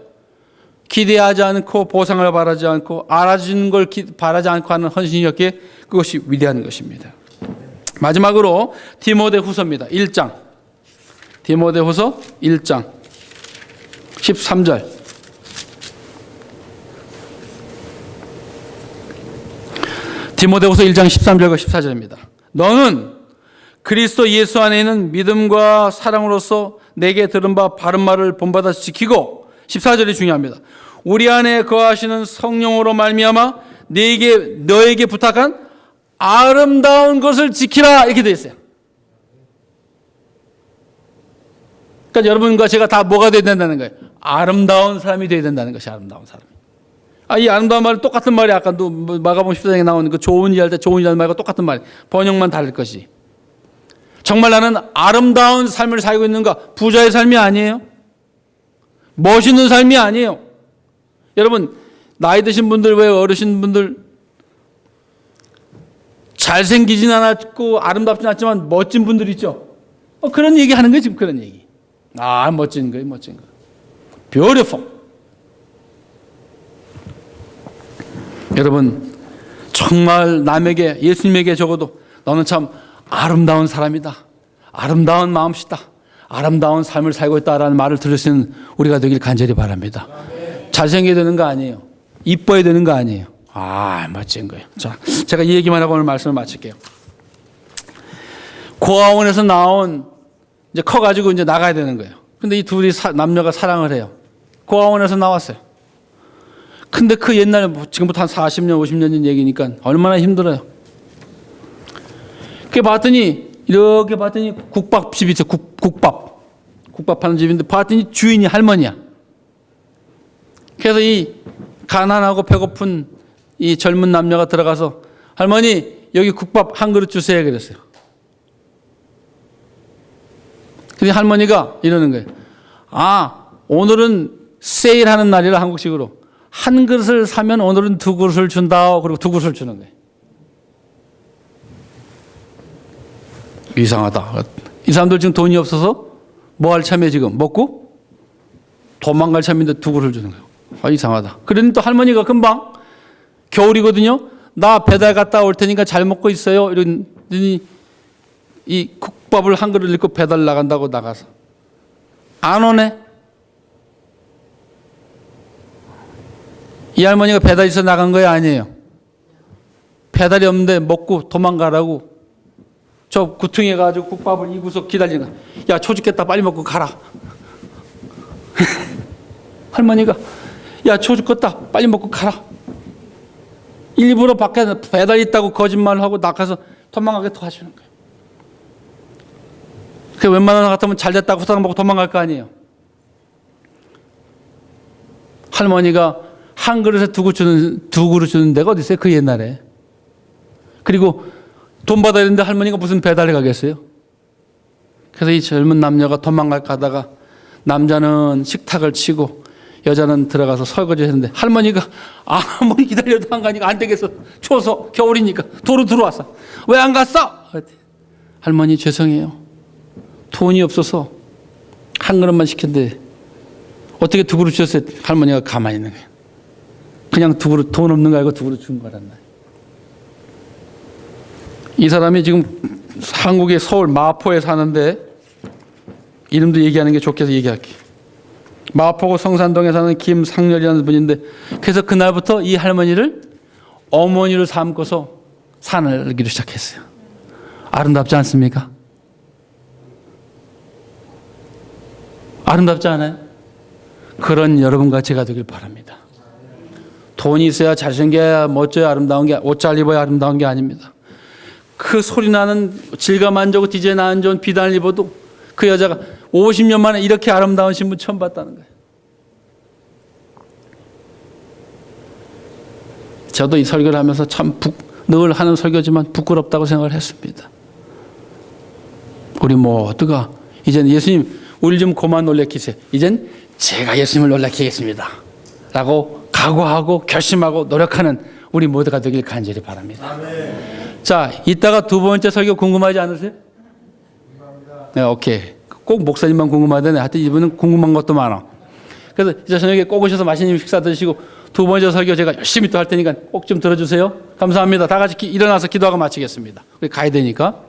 A: 기대하지 않고 보상을 바라지 않고 알아주는 걸 바라지 않고 하는 헌신이었기에 그것이 위대한 것입니다. 마지막으로 디모데후서입니다. 1장. 디모데후서 1장 13절. 디모데후서 1장 13절과 14절입니다. 너는 그리스도 예수 안에 있는 믿음과 사랑으로서 내게 들은 바 바른 말을 본받아 지키고, 14절이 중요합니다. 우리 안에 거하시는 성령으로 말미암아 너에게 부탁한 아름다운 것을 지키라, 이렇게 되어 있어요. 그러니까 여러분과 제가 다 뭐가 되어야 된다는 거예요? 아름다운 사람이 되어야 된다는 것이 아름다운 사람이. 이 아름다운 말은 똑같은 말이 아까도 마가복음 14장에 나오는 그 좋은 일 할 때 좋은 일 하는 말과 똑같은 말, 번역만 다를 것이. 정말 나는 아름다운 삶을 살고 있는가? 부자의 삶이 아니에요. 멋있는 삶이 아니에요. 여러분, 나이 드신 분들, 왜 어르신 분들 잘생기진 않았고 아름답진 않지만 멋진 분들 있죠. 그런 얘기 하는 거예요, 지금. 그런 얘기. 멋진 거예요, 멋진 거. beautiful. 여러분, 정말 남에게, 예수님에게 적어도 너는 참 아름다운 사람이다, 아름다운 마음씨다, 아름다운 삶을 살고 있다라는 말을 들을 수 있는 우리가 되길 간절히 바랍니다. 잘생겨야 되는 거 아니에요. 이뻐야 되는 거 아니에요. 멋진 거예요. 자, 제가 이 얘기만 하고 오늘 말씀을 마칠게요. 고아원에서 나온, 이제 커가지고 이제 나가야 되는 거예요. 근데 이 둘이 남녀가 사랑을 해요. 고아원에서 나왔어요. 근데 그 옛날에, 지금부터 한 40년, 50년 전 얘기니까 얼마나 힘들어요. 이렇게 봤더니 국밥집이 있어요. 국밥 하는 집인데 봤더니 주인이 할머니야. 그래서 이 가난하고 배고픈 이 젊은 남녀가 들어가서, 할머니 여기 국밥 한 그릇 주세요, 그랬어요. 근데 할머니가 이러는 거예요. 아, 오늘은 세일하는 날이라 한국식으로. 한 그릇을 사면 오늘은 두 그릇을 준다. 그리고 두 그릇을 주는 거예요. 이상하다. 이 사람들 지금 돈이 없어서 뭐 할 참이에요 지금? 먹고 도망갈 참인데 두 그릇을 주는 거예요. 아, 이상하다. 그러니 또 할머니가 금방 겨울이거든요. 나 배달 갔다 올 테니까 잘 먹고 있어요. 이러더니 이 국밥을 한 그릇 넣고 배달 나간다고 나가서 안 오네. 이 할머니가 배달 있어 나간 거야 아니에요? 배달이 없는데 먹고 도망가라고 저 구퉁에 가지고 국밥을 이 구석 기다리는 거야. 야, 초 죽겠다. 빨리 먹고 가라. 할머니가 야, 초 죽겠다. 빨리 먹고 가라. 일부러 밖에 배달 있다고 거짓말을 하고 나가서 도망가게 도와주는 거예요. 그 웬만하면 같으면 잘 됐다고 후딱 먹고 도망갈 거 아니에요. 할머니가 한 그릇에 두 그릇 주는 데가 어디 있어요? 그 옛날에. 그리고 돈 받아야 되는데 할머니가 무슨 배달을 가겠어요? 그래서 이 젊은 남녀가 도망갈 가다가 남자는 식탁을 치고 여자는 들어가서 설거지 했는데 할머니가 아무리 기다려도 안 가니까 안 되겠어. 추워서 겨울이니까 도로 들어왔어. 왜 안 갔어? 할머니 죄송해요. 돈이 없어서 한 그릇만 시켰는데 어떻게 두 그릇 주셨어요? 할머니가 가만히 있는 거예요. 그냥 두 그릇, 돈 없는 거 알고 두 그릇 준 거란 말이에요. 이 사람이 지금 한국의 서울 마포에 사는데 이름도 얘기하는 게 좋게 해서 얘기할게요. 마포구 성산동에 사는 김상렬이라는 분인데 그래서 그날부터 이 할머니를 어머니로 삼고서 살기로 시작했어요. 아름답지 않습니까? 아름답지 않아요? 그런 여러분과 제가 되길 바랍니다. 돈이 있어야 잘생겨야 멋져야 아름다운 게, 옷 잘 입어야 아름다운 게 아닙니다. 그 소리 나는 질감 안 좋고 디자인 안 좋은 비단을 입어도 그 여자가 50년 만에 이렇게 아름다운 신부 처음 봤다는 거예요. 저도 이 설교를 하면서 참 늘 하는 설교지만 부끄럽다고 생각을 했습니다. 우리 모두가 이젠 예수님 우리 좀 그만 놀래키세요. 이젠 제가 예수님을 놀래키겠습니다. 라고 각오하고 결심하고 노력하는 우리 모두가 되길 간절히 바랍니다. 아멘. 자, 이따가 두 번째 설교 궁금하지 않으세요? 네, 오케이. 꼭 목사님만 궁금하다네. 하여튼 이분은 궁금한 것도 많아. 그래서 이제 저녁에 꼭 오셔서 맛있는 식사 드시고 두 번째 설교 제가 열심히 또 할 테니까 꼭 좀 들어주세요. 감사합니다. 다 같이 일어나서 기도하고 마치겠습니다. 우리 가야 되니까.